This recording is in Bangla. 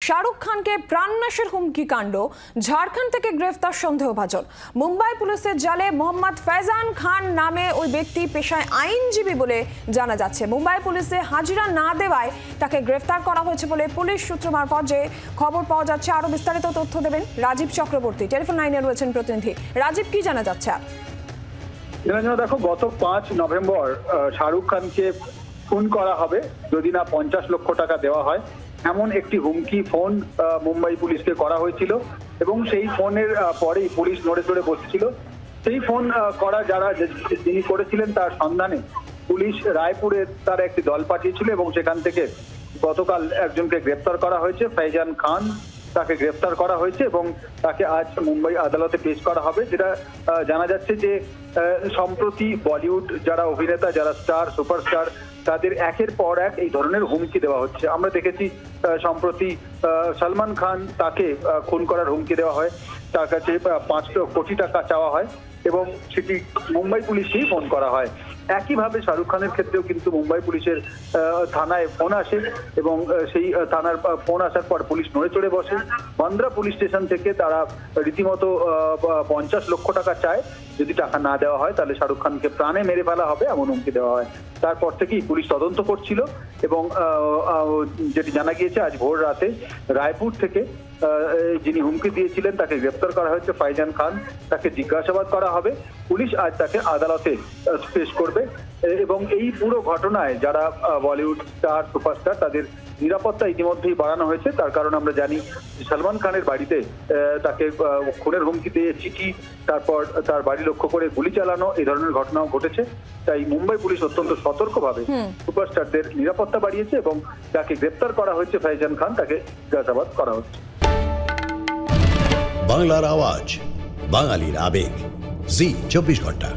শাহরুখ খানকে প্রাণনাশের হুমকি কাণ্ড, ঝাড়খণ্ড থেকে গ্রেফতার সন্দেহভাজন। মুম্বাই পুলিশের জালে মোহাম্মদ ফৈজান খান নামে ওই ব্যক্তি পেশায় আইনজীবী বলে জানা যাচ্ছে। মুম্বাই পুলিশে হাজিরা না দেওয়ায় তাকে গ্রেফতার করা হয়েছে বলে পুলিশ সূত্র মারফত যে খবর পাওয়া যাচ্ছে। আরো বিস্তারিত তথ্য দেবেন রাজীব চক্রবর্তী, টেলিফোন লাইনে রয়েছেন প্রতিনিধি রাজীব। কি জানা যাচ্ছে? দেখো, গত 5 নভেম্বর শাহরুখ খানকে খুন করা হবে যদি না 50 লক্ষ টাকা দেওয়া হয়, এমন একটি হুমকি ফোন মুম্বাই পুলিশকে করা হয়েছিল এবং সেই ফোনের পরেই পুলিশ নড়ে চড়ে বসছিল। সেই ফোন করা যিনি করেছিলেন তার সন্ধানে পুলিশ রায়পুরে তার একটি দল পাঠিয়েছিল এবং সেখান থেকে গতকাল একজনকে গ্রেপ্তার করা হয়েছে, ফৈজান খান। তাকে গ্রেফতার করা হয়েছে এবং তাকে আজ মুম্বাই আদালতে পেশ করা হবে। যেটা জানা যাচ্ছে যে সম্প্রতি বলিউড যারা অভিনেতা, যারা স্টার, সুপারস্টার, তাদের একের পর এক এই ধরনের হুমকি দেওয়া হচ্ছে। আমরা দেখেছি সম্প্রতি সলমান খান, তাকে খুন করার হুমকি দেওয়া হয়, তার কাছে 5 কোটি টাকা চাওয়া হয় এবং সেটি মুম্বাই পুলিশকেই ফোন করা হয়। একইভাবে শাহরুখ খানের ক্ষেত্রেও কিন্তু মুম্বাই পুলিশের থানায় ফোন আসে এবং সেই থানার ফোন আসার পর পুলিশ নড়ে চড়ে বসে। বান্দ্রা পুলিশ স্টেশন থেকে তারা রীতিমতো 50 লক্ষ টাকা চায়, যদি টাকা না দেওয়া হয় তাহলে শাহরুখ খানকে প্রাণে মেরে ফেলা হবে, এমন হুমকি দেওয়া হয়। তারপর থেকেই পুলিশ তদন্ত করছিল এবং যেটি জানা গিয়েছে আজ ভোর রাতে রায়পুর থেকে যিনি হুমকি দিয়েছিলেন তাকে গ্রেপ্তার করা হয়েছে, ফৈজান খান। তাকে জিজ্ঞাসাবাদ করা হবে। পুলিশ আজ তাকে আদালতে পেশ করবে এবং এই পুরো ঘটনায় যারা বলিউড স্টার, সুপারস্টার, তাদের নিরাপত্তা ইতিমধ্যেই বাড়ানো হয়েছে। তার কারণ আমরা জানি সলমান খানের বাড়িতে তাকে খুনের হুমকি দিয়ে চিঠি, তারপর তার বাড়ি লক্ষ্য করে গুলি চালানো, এই ধরনের ঘটনাও ঘটেছে। তাই মুম্বাই পুলিশ অত্যন্ত সতর্কভাবে সুপারস্টারদের নিরাপত্তা বাড়িয়েছে এবং তাকে গ্রেপ্তার করা হয়েছে, ফৈজান খান, তাকে জিজ্ঞাসাবাদ করা হচ্ছে। বাংলার আওয়াজ, বাঙালির আবেগ, জি 24 ঘন্টা।